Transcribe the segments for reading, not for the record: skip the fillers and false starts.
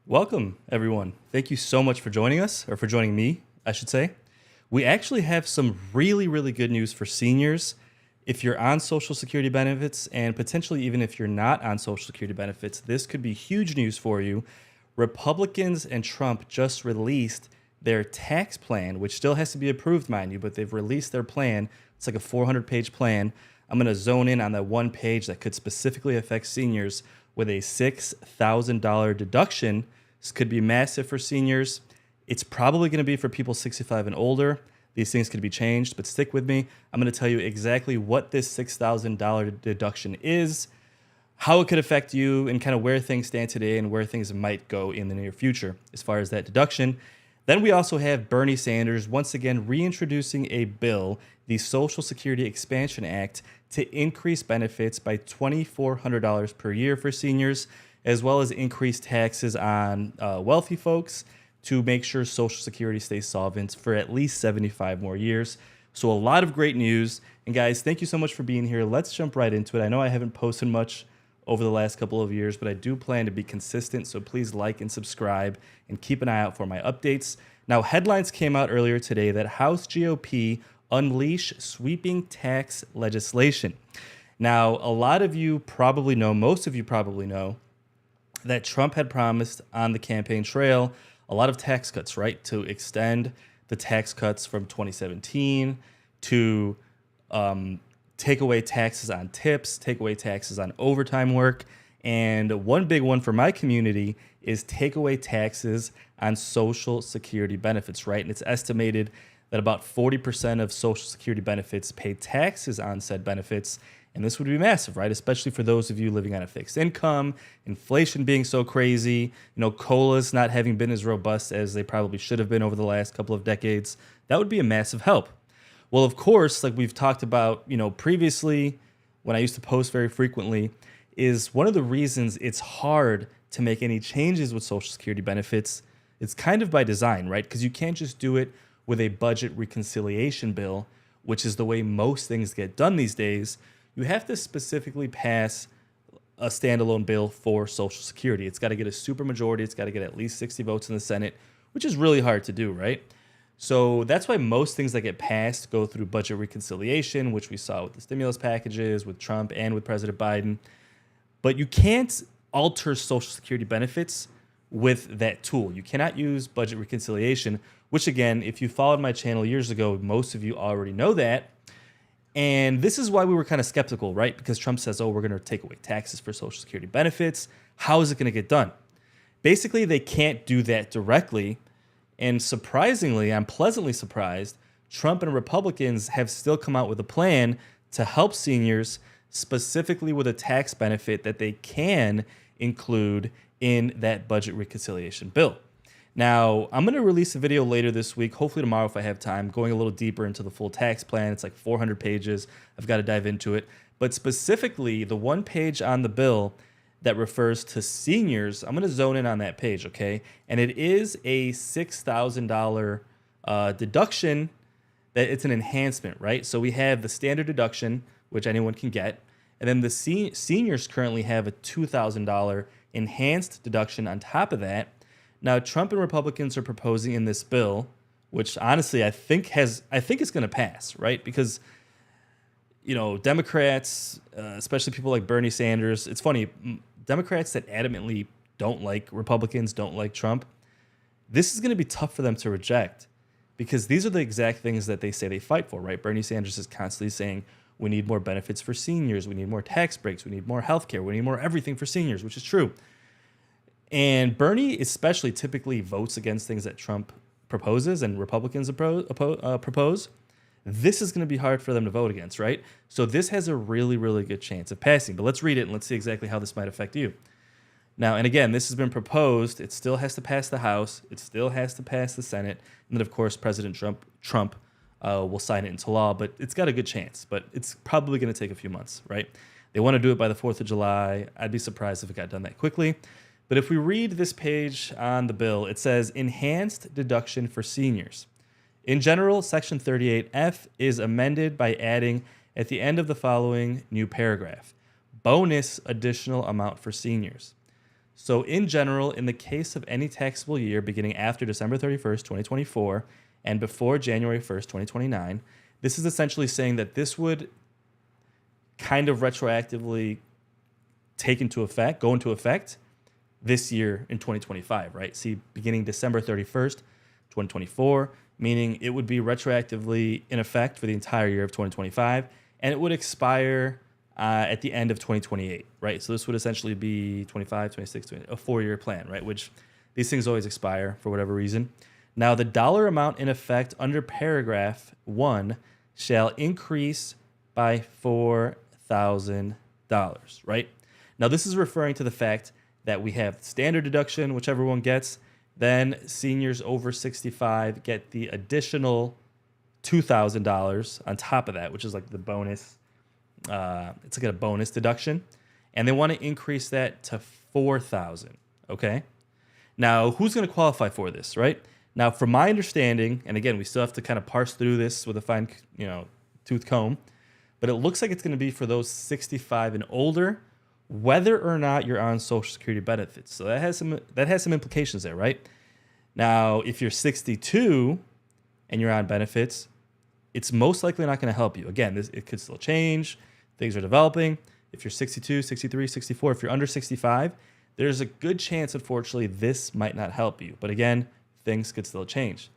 Welcome, everyone. Thank you so much for joining us, or for joining me, I should say. We actually have some really good news for seniors. If you're on Social Security benefits, and potentially even if you're not on Social Security benefits, this could be huge news for you. Republicans and Trump just released their tax plan, which still has to be approved, mind you, but they've released their plan. It's like a 400-page plan. I'm going to zone in on that one page that could specifically affect seniors with a $6,000 deduction. This could be massive for seniors. It's probably going to be for people 65 and older. These things could be changed, but stick with me. I'm going to tell you exactly what this $6,000 deduction is, how it could affect you, and kind of where things stand today and where things might go in the near future as far as that deduction. Then we also have Bernie Sanders once again reintroducing a bill, the Social Security Expansion Act, to increase benefits by $2,400 per year for seniors, as well as increase taxes on wealthy folks to make sure Social Security stays solvent for at least 75 more years. So a lot of great news. And guys, thank you so much for being here. Let's jump right into it. I know I haven't posted much over the last couple of years, but I do plan to be consistent. So please like and subscribe and keep an eye out for my updates. Now, headlines came out earlier today that House GOP unleash sweeping tax legislation. Now, a lot of you probably know, most of you probably know, that Trump had promised on the campaign trail a lot of tax cuts, right? To extend the tax cuts from 2017 to take away taxes on tips, take away taxes on overtime work. And one big one for my community is take away taxes on Social Security benefits, right? And it's estimated that about 40% of Social Security benefits pay taxes on said benefits. And this would be massive, right? Especially for those of you living on a fixed income, inflation being so crazy, COLAs not having been as robust as they probably should have been over the last couple of decades. That would be a massive help. Well, of course, like we've talked about, previously when I used to post very frequently, is one of the reasons it's hard to make any changes with Social Security benefits. It's kind of by design, right? Because you can't just do it with a budget reconciliation bill, which is the way most things get done these days. You have to specifically pass a standalone bill for Social Security. It's got to get a supermajority. It's got to get at least 60 votes in the Senate, which is really hard to do, right? So that's why most things that get passed go through budget reconciliation, which we saw with the stimulus packages, with Trump, and with President Biden. But you can't alter Social Security benefits with that tool. You cannot use budget reconciliation, which again, if you followed my channel years ago, most of you already know that. And this is why we were kind of skeptical, right? Because Trump says, oh, we're going to take away taxes for Social Security benefits. How is it going to get done? Basically, they can't do that directly. And surprisingly, I'm pleasantly surprised, Trump and Republicans have still come out with a plan to help seniors, specifically with a tax benefit that they can include in that budget reconciliation bill. Now, I'm going to release a video later this week, hopefully tomorrow if I have time, going a little deeper into the full tax plan. It's like 400 pages. I've got to dive into it. But specifically, the one page on the bill that refers to seniors, I'm going to zone in on that page, okay? And it is a $6,000 deduction. That it's an enhancement, right? So we have the standard deduction, which anyone can get. And then the seniors currently have a $2,000 enhanced deduction on top of that. Now, Trump and Republicans are proposing in this bill, which honestly I think is going to pass, right? Because Democrats, especially people like Bernie Sanders, it's funny, Democrats that adamantly don't like Republicans, don't like Trump, this is going to be tough for them to reject because these are the exact things that they say they fight for, right? Bernie Sanders is constantly saying we need more benefits for seniors, we need more tax breaks, we need more healthcare, we need more everything for seniors, which is true. And Bernie especially typically votes against things that Trump proposes and Republicans propose. This is going to be hard for them to vote against, right? So this has a really good chance of passing. But let's read it and let's see exactly how this might affect you. Now, and again, this has been proposed. It still has to pass the House. It still has to pass the Senate. And then, of course, President Trump will sign it into law. But it's got a good chance. But it's probably going to take a few months, right? They want to do it by the 4th of July. I'd be surprised if it got done that quickly. But if we read this page on the bill, it says enhanced deduction for seniors. In general, Section 38F is amended by adding at the end of the following new paragraph, bonus additional amount for seniors. So in general, in the case of any taxable year beginning after December 31st, 2024, and before January 1st, 2029, this is essentially saying that this would kind of retroactively go into effect this year in 2025, right? See, beginning December 31st, 2024, meaning it would be retroactively in effect for the entire year of 2025, and it would expire at the end of 2028, right? So this would essentially be 25, 26, 20, a 4-year plan, right? Which these things always expire for whatever reason. Now, the dollar amount in effect under paragraph 1 shall increase by $4,000, right? Now, this is referring to the fact that we have standard deduction, which everyone gets. Then seniors over 65 get the additional $2,000 on top of that, which is like the bonus. It's like a bonus deduction. And they want to increase that to $4,000, okay? Now, who's going to qualify for this, right? Now, from my understanding, and again, we still have to kind of parse through this with a fine, tooth comb, but it looks like it's going to be for those 65 and older, whether or not you're on Social Security benefits. So that has some implications there, right? Now, if you're 62 and you're on benefits, it's most likely not going to help you. Again, it could still change. Things are developing. If you're 62, 63, 64, if you're under 65, there's a good chance, unfortunately, this might not help you. But again, things could still change.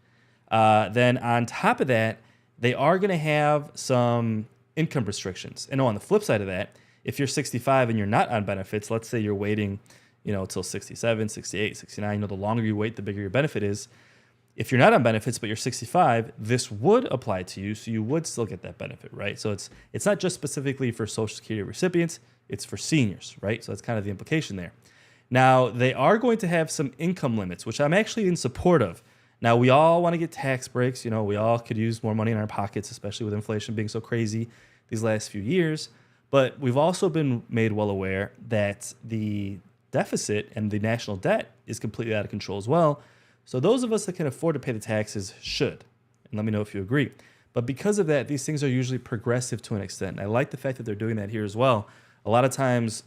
Then on top of that, they are going to have some income restrictions. And on the flip side of that, if you're 65 and you're not on benefits, let's say you're waiting, till 67, 68, 69, the longer you wait, the bigger your benefit is. If you're not on benefits, but you're 65, this would apply to you, so you would still get that benefit, right? So it's not just specifically for Social Security recipients, it's for seniors, right? So that's kind of the implication there. Now, they are going to have some income limits, which I'm actually in support of. Now, we all want to get tax breaks. We all could use more money in our pockets, especially with inflation being so crazy these last few years. But we've also been made well aware that the deficit and the national debt is completely out of control as well. So those of us that can afford to pay the taxes should. And let me know if you agree. But because of that, these things are usually progressive to an extent. And I like the fact that they're doing that here as well. A lot of times,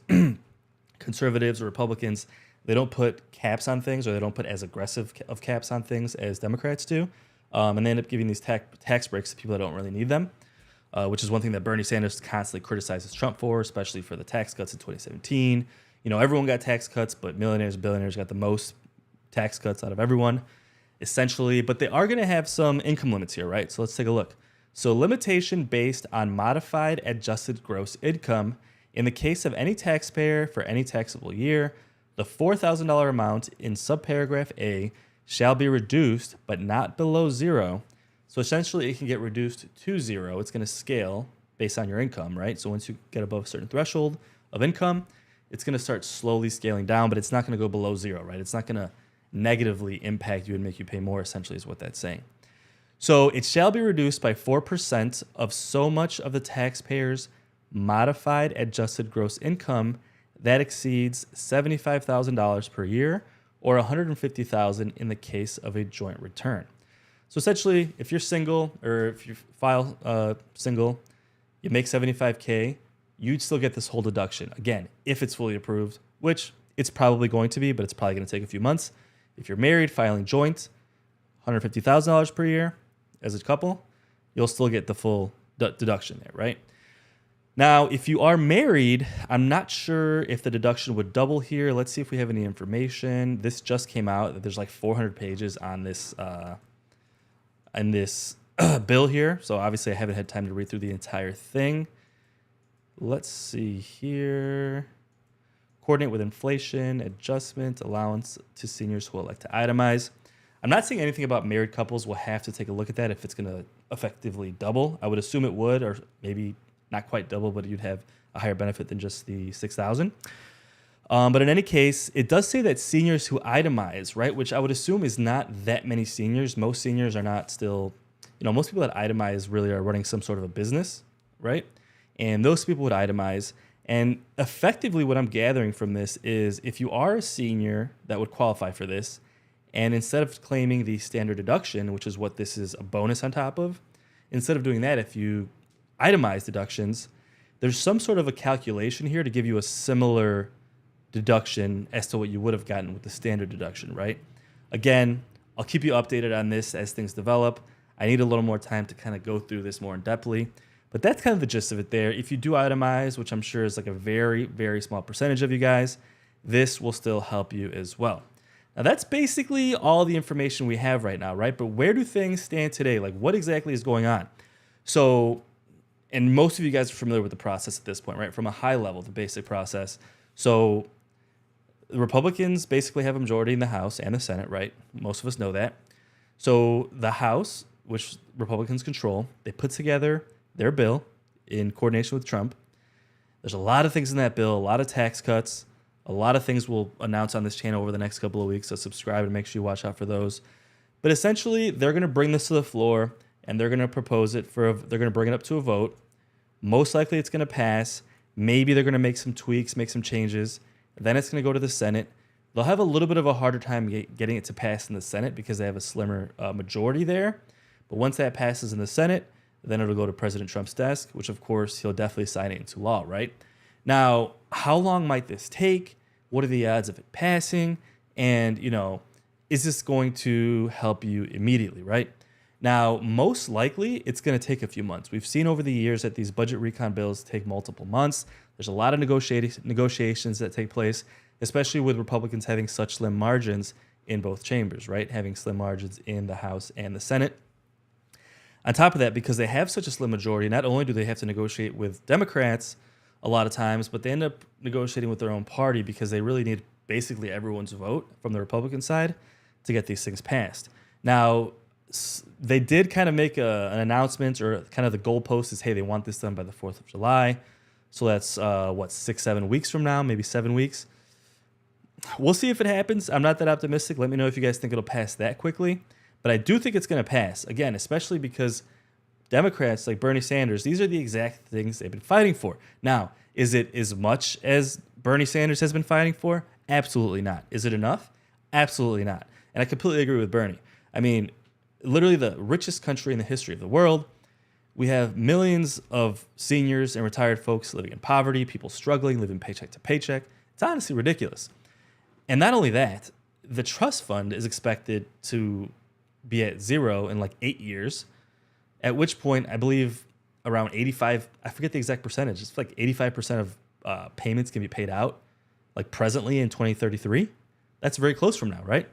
conservatives or Republicans, they don't put caps on things, or they don't put as aggressive of caps on things as Democrats do. And they end up giving these tax breaks to people that don't really need them, which is one thing that Bernie Sanders constantly criticizes Trump for, especially for the tax cuts in 2017. Everyone got tax cuts, but millionaires and billionaires got the most tax cuts out of everyone, essentially. But they are going to have some income limits here, right? So let's take a look. So limitation based on modified adjusted gross income. In the case of any taxpayer for any taxable year, the $4,000 amount in subparagraph A shall be reduced, but not below zero. So essentially, it can get reduced to zero. It's going to scale based on your income, right? So once you get above a certain threshold of income, it's going to start slowly scaling down, but it's not going to go below zero, right? It's not going to negatively impact you and make you pay more, essentially, is what that's saying. So it shall be reduced by 4% of so much of the taxpayer's modified adjusted gross income that exceeds $75,000 per year, or $150,000 in the case of a joint return. So essentially, if you're single, or if you file single, you make $75K, you'd still get this whole deduction. Again, if it's fully approved, which it's probably going to be, but it's probably going to take a few months. If you're married, filing joint, $150,000 per year as a couple, you'll still get the full deduction there, right? Now, if you are married, I'm not sure if the deduction would double here. Let's see if we have any information. This just came out. There's like 400 pages on this bill here. So obviously I haven't had time to read through the entire thing. Let's see here. Coordinate with inflation, adjustment, allowance to seniors who elect to itemize. I'm not saying anything about married couples. We'll have to take a look at that if it's going to effectively double. I would assume it would, or maybe not quite double, but you'd have a higher benefit than just the $6,000. But in any case, it does say that seniors who itemize, right, which I would assume is not that many seniors. Most seniors are not still, most people that itemize really are running some sort of a business, right? And those people would itemize. And effectively what I'm gathering from this is if you are a senior that would qualify for this, and instead of claiming the standard deduction, which is what this is a bonus on top of, instead of doing that, if you itemize deductions, there's some sort of a calculation here to give you a similar deduction as to what you would have gotten with the standard deduction, right? Again, I'll keep you updated on this as things develop. I need a little more time to kind of go through this more in depthly, but that's kind of the gist of it there. If you do itemize, which I'm sure is like a very, very small percentage of you guys, this will still help you as well. Now, that's basically all the information we have right now, right? But where do things stand today? Like, what exactly is going on? So, and most of you guys are familiar with the process at this point, right? From a high level, the basic process. So, the Republicans basically have a majority in the House and the Senate, right? Most of us know that. So, the House, which Republicans control, they put together their bill in coordination with Trump. There's a lot of things in that bill, a lot of tax cuts. A lot of things we'll announce on this channel over the next couple of weeks, so subscribe and make sure you watch out for those. But essentially, they're going to bring this to the floor, and they're going to propose it they're going to bring it up to a vote. Most likely, it's going to pass. Maybe they're going to make some tweaks, make some changes. Then it's going to go to the Senate. They'll have a little bit of a harder time getting it to pass in the Senate because they have a slimmer majority there. But once that passes in the Senate, then it'll go to President Trump's desk, which, of course, he'll definitely sign it into law, right? Now, how long might this take? What are the odds of it passing? And, is this going to help you immediately, right? Now, most likely, it's going to take a few months. We've seen over the years that these budget recon bills take multiple months. There's a lot of negotiations that take place, especially with Republicans having such slim margins in both chambers, right? Having slim margins in the House and the Senate. On top of that, because they have such a slim majority, not only do they have to negotiate with Democrats a lot of times, but they end up negotiating with their own party because they really need basically everyone's vote from the Republican side to get these things passed. Now, they did kind of make an announcement, or kind of the goalpost is, hey, they want this done by the 4th of July. So that's, 6-7 weeks from now, maybe 7 weeks. We'll see if it happens. I'm not that optimistic. Let me know if you guys think it'll pass that quickly. But I do think it's going to pass, again, especially because Democrats like Bernie Sanders, these are the exact things they've been fighting for. Now, is it as much as Bernie Sanders has been fighting for? Absolutely not. Is it enough? Absolutely not. And I completely agree with Bernie. I mean, literally the richest country in the history of the world. We have millions of seniors and retired folks living in poverty, people struggling, living paycheck to paycheck. It's honestly ridiculous. And not only that, the trust fund is expected to be at zero in like 8 years. At which point, I believe around 85, I forget the exact percentage, it's like 85% of payments can be paid out, like presently in 2033. That's very close from now, right?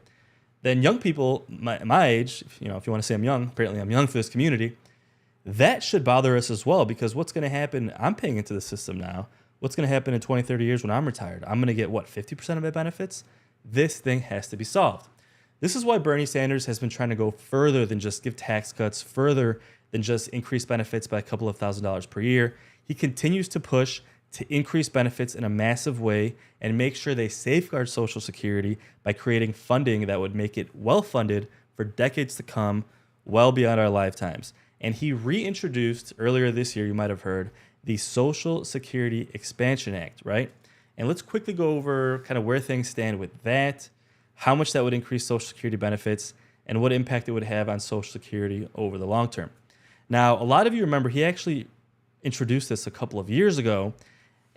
Then young people, my age, if you want to say I'm young, apparently I'm young for this community, that should bother us as well, because what's going to happen, I'm paying into the system now, what's going to happen in 20, 30 years when I'm retired? I'm going to get, 50% of my benefits? This thing has to be solved. This is why Bernie Sanders has been trying to go further than just give tax cuts, further than just increase benefits by a couple of $1,000s per year. He continues to push to increase benefits in a massive way and make sure they safeguard Social Security by creating funding that would make it well-funded for decades to come, well beyond our lifetimes. And he reintroduced, earlier this year, you might have heard, the Social Security Expansion Act, right? And let's quickly go over kind of where things stand with that, how much that would increase Social Security benefits, and what impact it would have on Social Security over the long term. Now, a lot of you remember he actually introduced this a couple of years ago.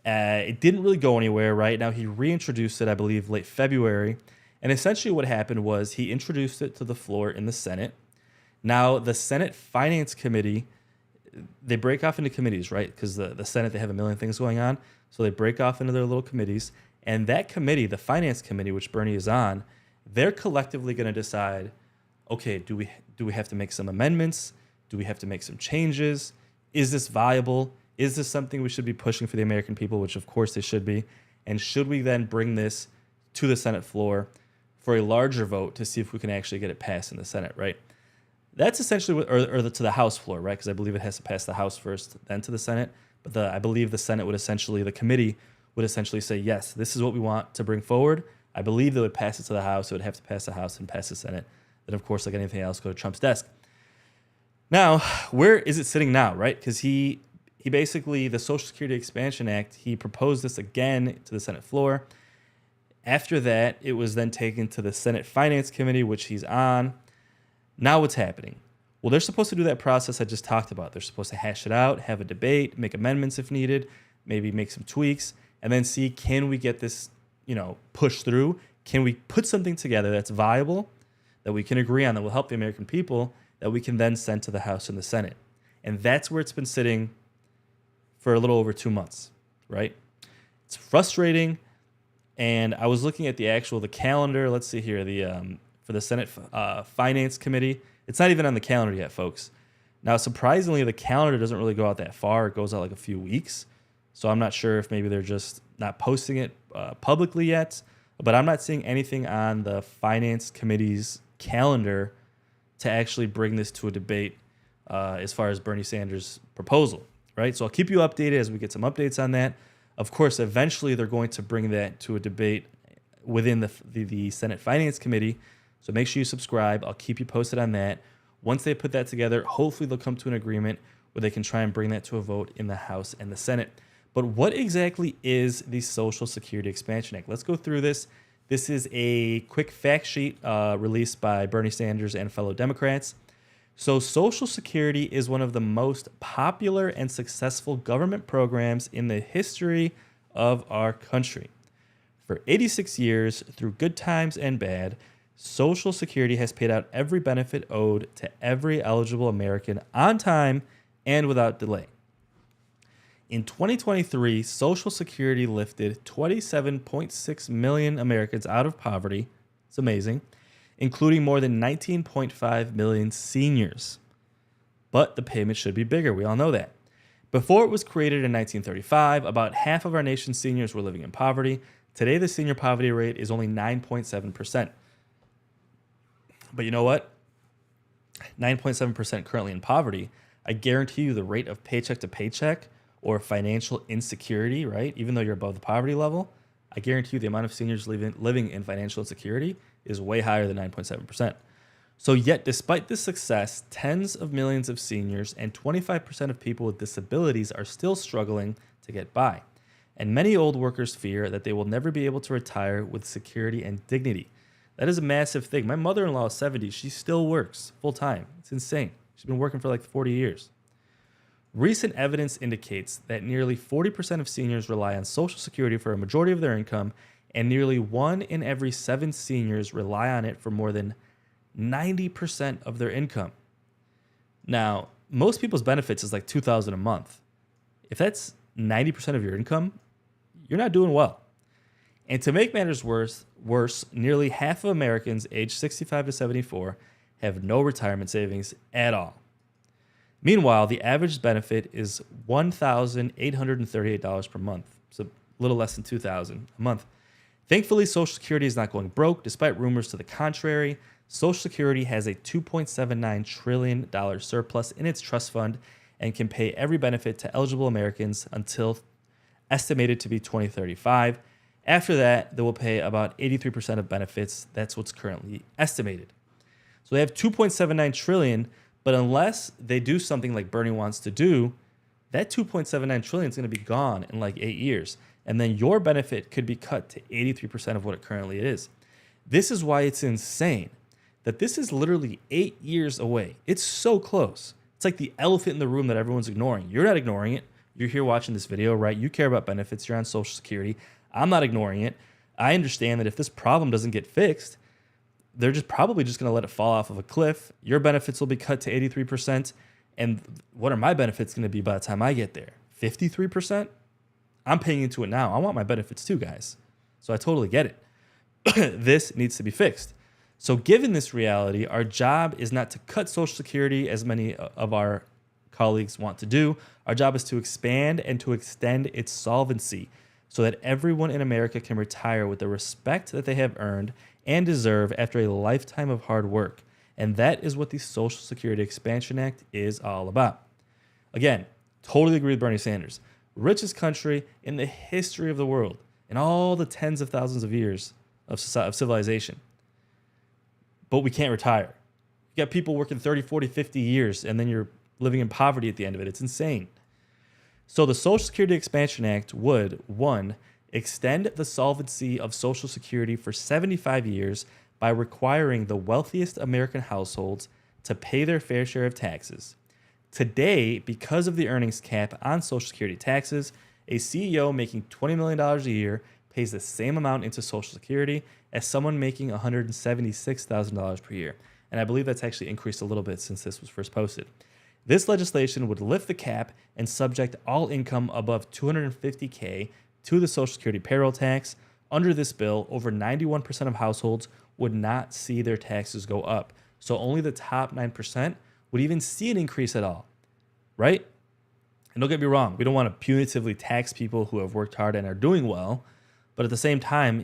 It didn't really go anywhere, right? Now, he reintroduced it, I believe, late February. And essentially what happened was he introduced it to the floor in the Senate. Now, the Senate Finance Committee, they break off into committees, right? Because the Senate, they have a million things going on. So they break off into their little committees. And that committee, the Finance Committee, which Bernie is on, they're collectively going to decide, okay, do we have to make some amendments? Do we have to make some changes? Is this viable? Is this something we should be pushing for the American people, which of course they should be? And should we then bring this to the Senate floor for a larger vote to see if we can actually get it passed in the Senate, right? That's essentially what, to the House floor, right? Because I believe it has to pass the House first, then to the Senate. But I believe the Senate would essentially, the committee would essentially say, yes, this is what we want to bring forward. I believe they would pass it to the House. It would have to pass the House and pass the Senate. Then, of course, like anything else, go to Trump's desk. Now, where is it sitting now, right? Because he basically, the Social Security Expansion Act, he proposed this again to the Senate floor. After that, it was then taken to the Senate Finance Committee, which he's on. Now what's happening? Well, they're supposed to do that process I just talked about. They're supposed to hash it out, have a debate, make amendments if needed, maybe make some tweaks, and then see, can we get this push through? Can we put something together that's viable, that we can agree on, that will help the American people, that we can then send to the House and the Senate? And that's where it's been sitting for a little over 2 months, right? It's frustrating. And I was looking at the calendar. Let's see here, for the Senate Finance Committee. It's not even on the calendar yet, folks. Now, surprisingly, the calendar doesn't really go out that far. It goes out like a few weeks. So I'm not sure if maybe they're just not posting it publicly yet. But I'm not seeing anything on the Finance Committee's calendar to actually bring this to a debate as far as Bernie Sanders' proposal, right? So I'll keep you updated as we get some updates on that. Of course, eventually they're going to bring that to a debate within the Senate Finance Committee. So make sure you subscribe. I'll keep you posted on that. Once they put that together, hopefully they'll come to an agreement where they can try and bring that to a vote in the House and the Senate. But what exactly is the Social Security Expansion Act? Let's go through this. This is a quick fact sheet released by Bernie Sanders and fellow Democrats. So Social Security is one of the most popular and successful government programs in the history of our country. For 86 years, through good times and bad, Social Security has paid out every benefit owed to every eligible American on time and without delay. In 2023, Social Security lifted 27.6 million Americans out of poverty. It's amazing, including more than 19.5 million seniors. But the payment should be bigger. We all know that. Before it was created in 1935, about half of our nation's seniors were living in poverty. Today, the senior poverty rate is only 9.7%. But you know what? 9.7% currently in poverty. I guarantee you the rate of paycheck to paycheck or financial insecurity, right? Even though you're above the poverty level, I guarantee you the amount of seniors living in financial insecurity is way higher than 9.7%. So yet, despite this success, tens of millions of seniors and 25% of people with disabilities are still struggling to get by. And many old workers fear that they will never be able to retire with security and dignity. That is a massive thing. My mother-in-law is 70. She still works full-time. It's insane. She's been working for like 40 years. Recent evidence indicates that nearly 40% of seniors rely on Social Security for a majority of their income, and nearly 1 in every 7 seniors rely on it for more than 90% of their income. Now, most people's benefits is like $2,000 a month. If that's 90% of your income, you're not doing well. And to make matters worse, nearly half of Americans aged 65 to 74 have no retirement savings at all. Meanwhile, the average benefit is $1,838 per month, so a little less than $2,000 a month. Thankfully, Social Security is not going broke, despite rumors to the contrary. Social Security has a $2.79 trillion surplus in its trust fund and can pay every benefit to eligible Americans until estimated to be 2035. After that, they will pay about 83% of benefits. That's what's currently estimated. So they have $2.79 trillion, but unless they do something like Bernie wants to do, that $2.79 trillion is going to be gone in like 8 years. And then your benefit could be cut to 83% of what it currently is. This is why it's insane that this is literally 8 years away. It's so close. It's like the elephant in the room that everyone's ignoring. You're not ignoring it. You're here watching this video, right? You care about benefits. You're on Social Security. I'm not ignoring it. I understand that if this problem doesn't get fixed, they're probably just going to let it fall off of a cliff. Your benefits will be cut to 83%. And what are my benefits going to be by the time I get there? 53%? I'm paying into it now. I want my benefits too, guys. So I totally get it. This needs to be fixed. So given this reality, our job is not to cut Social Security as many of our colleagues want to do. Our job is to expand and to extend its solvency so that everyone in America can retire with the respect that they have earned and deserve after a lifetime of hard work. And that is what the Social Security Expansion Act is all about. Again, totally agree with Bernie Sanders. Richest country in the history of the world, in all the tens of thousands of years of civilization. But we can't retire. You got people working 30, 40, 50 years, and then you're living in poverty at the end of it. It's insane. So the Social Security Expansion Act would, 1, extend the solvency of Social Security for 75 years by requiring the wealthiest American households to pay their fair share of taxes. Today, because of the earnings cap on Social Security taxes, a CEO making $20 million a year pays the same amount into Social Security as someone making $176,000 per year. And I believe that's actually increased a little bit since this was first posted. This legislation would lift the cap and subject all income above $250K to the Social Security payroll tax. Under this bill, over 91% of households would not see their taxes go up. So only the top 9% would even see an increase at all, right? And don't get me wrong, we don't want to punitively tax people who have worked hard and are doing well. But at the same time,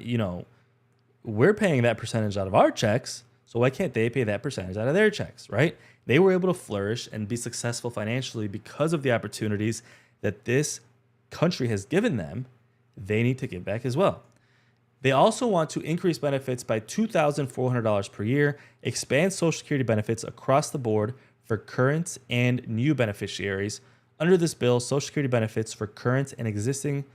we're paying that percentage out of our checks. So why can't they pay that percentage out of their checks, right? They were able to flourish and be successful financially because of the opportunities that this country has given them. They need to give back as well. They also want to increase benefits by $2,400 per year, expand Social Security benefits across the board for current and new beneficiaries. Under this bill, Social Security benefits for current and existing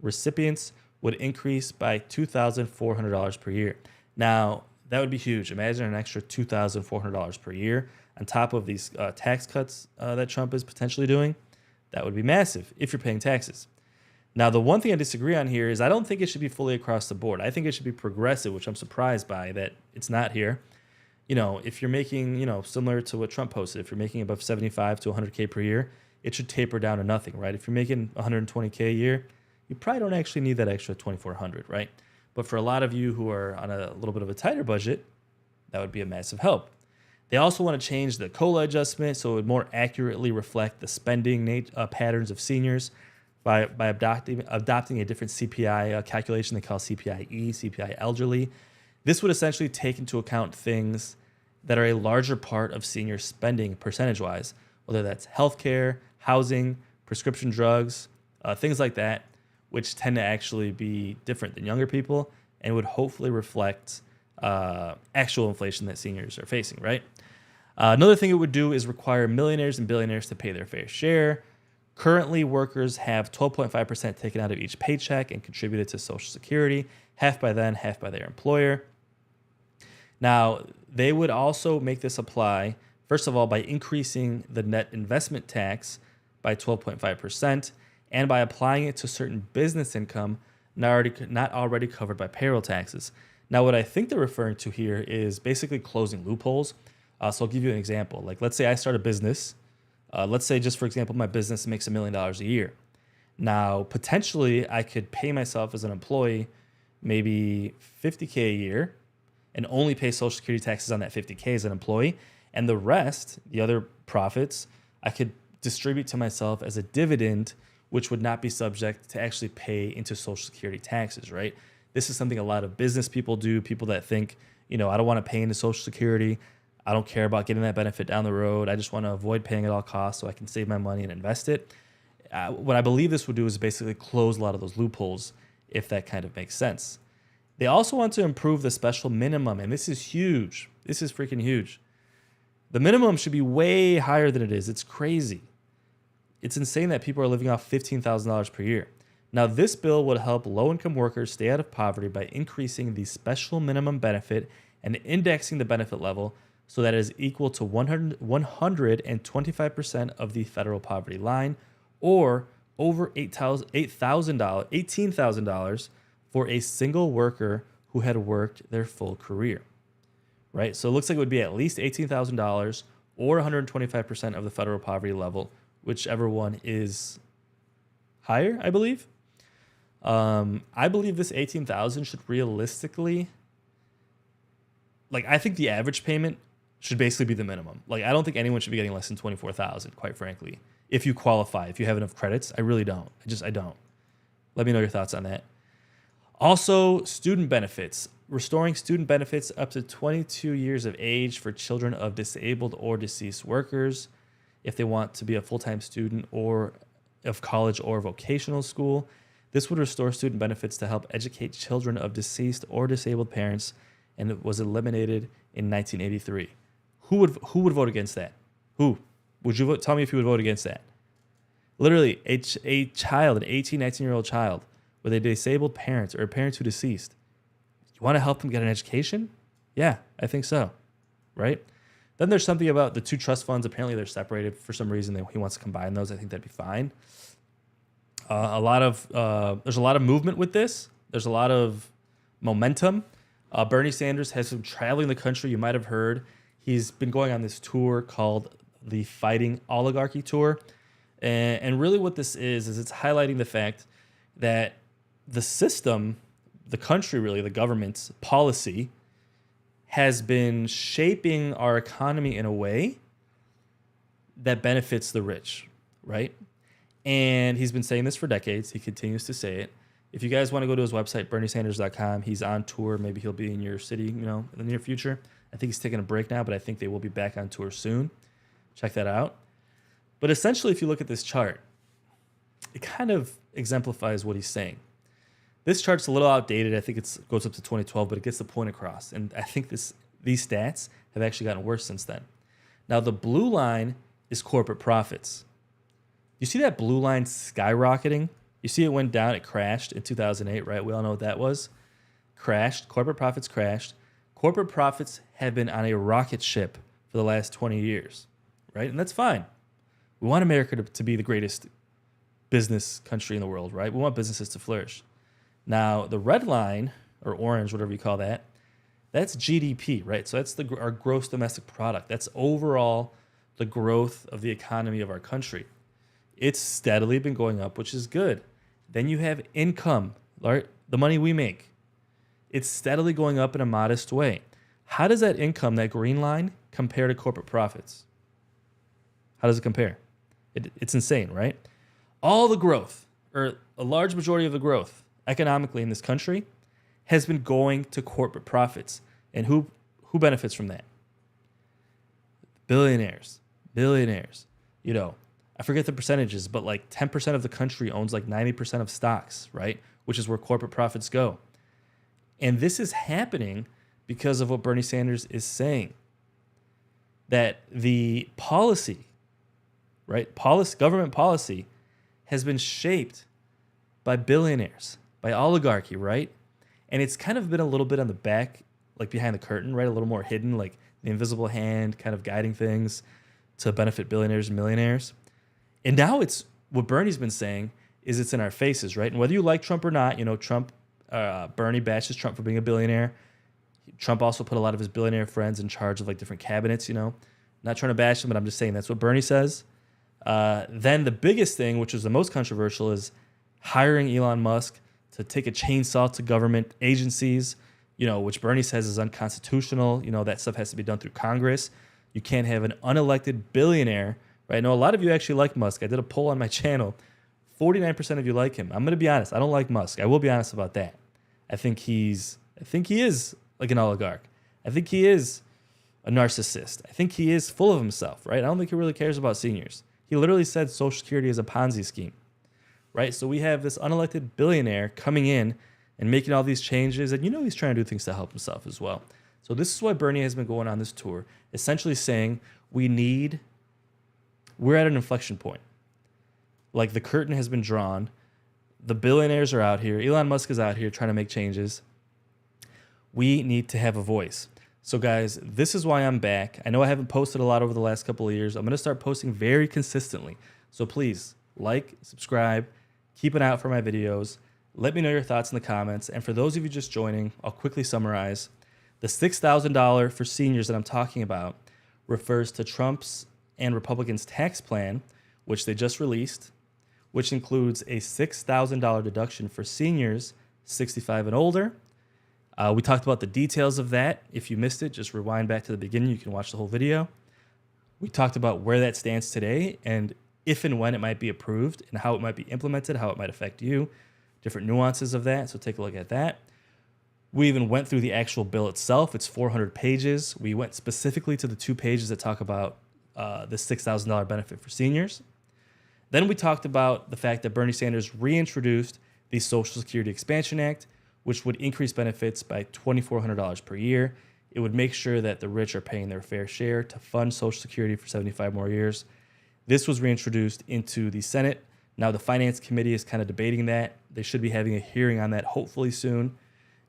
recipients would increase by $2,400 per year. Now, that would be huge. Imagine an extra $2,400 per year on top of these tax cuts that Trump is potentially doing. That would be massive if you're paying taxes. Now, the one thing I disagree on here is I don't think it should be fully across the board. I think it should be progressive, which I'm surprised by that it's not here. If you're making, similar to what Trump posted, if you're making above 75 to 100K per year, it should taper down to nothing, right? If you're making 120K a year, you probably don't actually need that extra 2,400, right? But for a lot of you who are on a little bit of a tighter budget, that would be a massive help. They also want to change the COLA adjustment so it would more accurately reflect the spending patterns of seniors by adopting a different CPI calculation they call CPI-E, CPI elderly. This would essentially take into account things that are a larger part of senior spending percentage-wise, whether that's healthcare, housing, prescription drugs, things like that, which tend to actually be different than younger people and would hopefully reflect actual inflation that seniors are facing, right? Another thing it would do is require millionaires and billionaires to pay their fair share. Currently, workers have 12.5% taken out of each paycheck and contributed to Social Security, half by them, half by their employer. Now, they would also make this apply, first of all, by increasing the net investment tax by 12.5% and by applying it to certain business income not already covered by payroll taxes. Now, what I think they're referring to here is basically closing loopholes. So I'll give you an example. Like, let's say I start a business. Let's say, just for example, my business makes $1 million a year. Now, potentially, I could pay myself as an employee maybe $50K a year and only pay Social Security taxes on that $50K as an employee. And the rest, the other profits, I could distribute to myself as a dividend, which would not be subject to actually pay into Social Security taxes, right? This is something a lot of business people do, people that think, I don't want to pay into Social Security. I don't care about getting that benefit down the road. I just want to avoid paying at all costs so I can save my money and invest it. What I believe this would do is basically close a lot of those loopholes, if that kind of makes sense. They also want to improve the special minimum, and this is huge. This is freaking huge. The minimum should be way higher than it is. It's crazy. It's insane that people are living off $15,000 per year. Now, this bill would help low-income workers stay out of poverty by increasing the special minimum benefit and indexing the benefit level so that it is equal to 125% of the federal poverty line, or over $18,000 for a single worker who had worked their full career, right? So it looks like it would be at least $18,000 or 125% of the federal poverty level, whichever one is higher, I believe. I believe this $18,000 should realistically, I think the average payment should basically be the minimum. I don't think anyone should be getting less than $24,000, quite frankly. If you qualify, if you have enough credits, I really don't. I don't. Let me know your thoughts on that. Also, student benefits. Restoring student benefits up to 22 years of age for children of disabled or deceased workers if they want to be a full-time student or of college or vocational school. This would restore student benefits to help educate children of deceased or disabled parents, and it was eliminated in 1983. Who would vote against that? Who? Would you vote? Tell me if you would vote against that. Literally, a child, an 18, 19-year-old child with a disabled parent or parents who deceased. You want to help them get an education? Yeah, I think so, right? Then there's something about the two trust funds. Apparently, they're separated for some reason. He wants to combine those. I think that'd be fine. There's a lot of movement with this. There's a lot of momentum. Bernie Sanders has been traveling the country. You might have heard he's been going on this tour called the Fighting Oligarchy Tour. And really what this is it's highlighting the fact that the system, the country really, the government's policy has been shaping our economy in a way that benefits the rich, right? And he's been saying this for decades. He continues to say it. If you guys want to go to his website, berniesanders.com, he's on tour. Maybe he'll be in your city, in the near future. I think he's taking a break now, but I think they will be back on tour soon. Check that out. But essentially, if you look at this chart, it kind of exemplifies what he's saying. This chart's a little outdated. I think it goes up to 2012, but it gets the point across. And I think these stats have actually gotten worse since then. Now, the blue line is corporate profits. You see that blue line skyrocketing? You see it went down, it crashed in 2008, right? We all know what that was. Crashed, corporate profits crashed. Corporate profits have been on a rocket ship for the last 20 years, right? And that's fine. We want America to be the greatest business country in the world, right? We want businesses to flourish. Now, the red line, or orange, whatever you call that, that's GDP, right? So that's our gross domestic product. That's overall the growth of the economy of our country. It's steadily been going up, which is good. Then you have income, right? The money we make. It's steadily going up in a modest way. How does that income, that green line, compare to corporate profits? How does it compare? It's insane, right? All the growth, or a large majority of the growth economically in this country, has been going to corporate profits. And who benefits from that? Billionaires. I forget the percentages, but like 10% of the country owns like 90% of stocks, right? Which is where corporate profits go. And this is happening because of what Bernie Sanders is saying. That the policy, right? Government policy has been shaped by billionaires, by oligarchy, right? And it's kind of been a little bit on the back, like behind the curtain, right? A little more hidden, like the invisible hand kind of guiding things to benefit billionaires and millionaires. And now it's what Bernie's been saying is it's in our faces, right? And whether you like Trump or not, Bernie bashes Trump for being a billionaire. Trump also put a lot of his billionaire friends in charge of like different cabinets, Not trying to bash him, but I'm just saying that's what Bernie says. Then the biggest thing, which was the most controversial, is hiring Elon Musk to take a chainsaw to government agencies, which Bernie says is unconstitutional. That stuff has to be done through Congress. You can't have an unelected billionaire, right? I know a lot of you actually like Musk. I did a poll on my channel. 49% of you like him. I'm going to be honest. I don't like Musk. I will be honest about that. I think he is like an oligarch. I think he is a narcissist. I think he is full of himself, right? I don't think he really cares about seniors. He literally said Social Security is a Ponzi scheme, right? So we have this unelected billionaire coming in and making all these changes, and he's trying to do things to help himself as well. So this is why Bernie has been going on this tour, essentially saying we're at an inflection point. Like the curtain has been drawn. The billionaires are out here. Elon Musk is out here trying to make changes. We need to have a voice. So guys, this is why I'm back. I know I haven't posted a lot over the last couple of years. I'm going to start posting very consistently. So please like, subscribe, keep an eye out for my videos. Let me know your thoughts in the comments. And for those of you just joining, I'll quickly summarize. The $6,000 for seniors that I'm talking about refers to Trump's and Republicans' tax plan, which they just released, which includes a $6,000 deduction for seniors 65 and older. We talked about the details of that. If you missed it, just rewind back to the beginning. You can watch the whole video. We talked about where that stands today and if and when it might be approved and how it might be implemented, how it might affect you, different nuances of that. So take a look at that. We even went through the actual bill itself. It's 400 pages. We went specifically to the 2 pages that talk about the $6,000 benefit for seniors. Then we talked about the fact that Bernie Sanders reintroduced the Social Security Expansion Act, which would increase benefits by $2,400 per year. It would make sure that the rich are paying their fair share to fund Social Security for 75 more years. This was reintroduced into the Senate. Now the Finance Committee is kind of debating that. They should be having a hearing on that hopefully soon.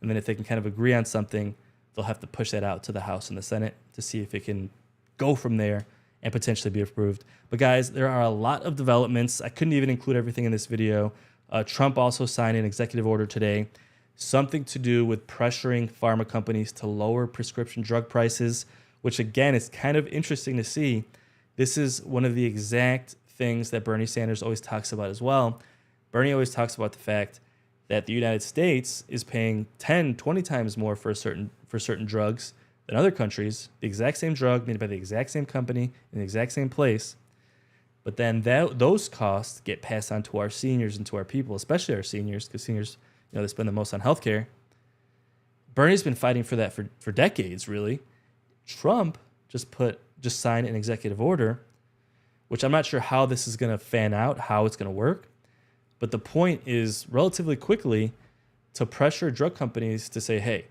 And then if they can kind of agree on something, they'll have to push that out to the House and the Senate to see if it can go from there and potentially be approved. But guys, there are a lot of developments. I couldn't even include everything in this video. Trump also signed an executive order today something to do with pressuring pharma companies to lower prescription drug prices, which again is kind of interesting to see. This is one of the exact things that Bernie Sanders always talks about as well. Bernie always talks about the fact that the United States is paying 10, 20 times more for certain drugs than other countries, the exact same drug made by the exact same company in the exact same place. But then those costs get passed on to our seniors and to our people, especially our seniors, because seniors, they spend the most on healthcare. Bernie's been fighting for that for decades, really. Trump just signed an executive order, which I'm not sure how this is going to fan out, how it's going to work. But the point is relatively quickly to pressure drug companies to say, hey,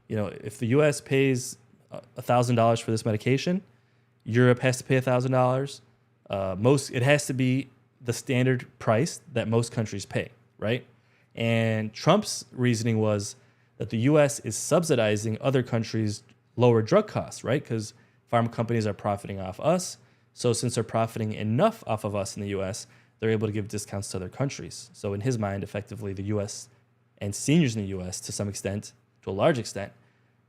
if the U.S. pays $1,000 for this medication, Europe has to pay $1,000. It has to be the standard price that most countries pay, right? And Trump's reasoning was that the U.S. is subsidizing other countries' lower drug costs, right? Because pharma companies are profiting off us. So since they're profiting enough off of us in the U.S., they're able to give discounts to other countries. So in his mind, effectively, the U.S. and seniors in the U.S., to some extent, to a large extent,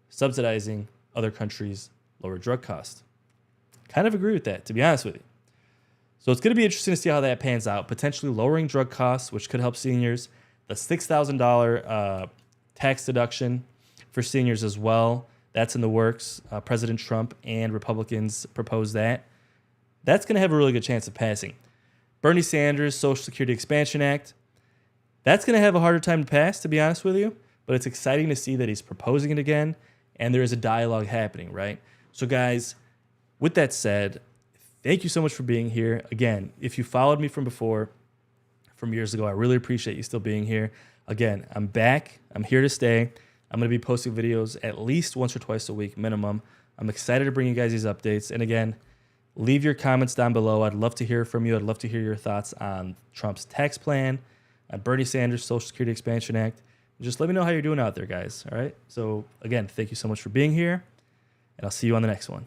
subsidizing other countries' lower drug costs. Kind of agree with that, to be honest with you. So it's going to be interesting to see how that pans out, potentially lowering drug costs, which could help seniors. The $6,000 tax deduction for seniors as well, that's in the works. President Trump and Republicans proposed that. That's going to have a really good chance of passing. Bernie Sanders' Social Security Expansion Act, that's going to have a harder time to pass, to be honest with you, but it's exciting to see that he's proposing it again, and there is a dialogue happening, right? So guys, with that said, thank you so much for being here. Again, if you followed me from before, from years ago, I really appreciate you still being here. Again, I'm back. I'm here to stay. I'm going to be posting videos at least once or twice a week minimum. I'm excited to bring you guys these updates. And again, leave your comments down below. I'd love to hear from you. I'd love to hear your thoughts on Trump's tax plan, on Bernie Sanders' Social Security Expansion Act. Just let me know how you're doing out there, guys. All right? So again, thank you so much for being here, and I'll see you on the next one.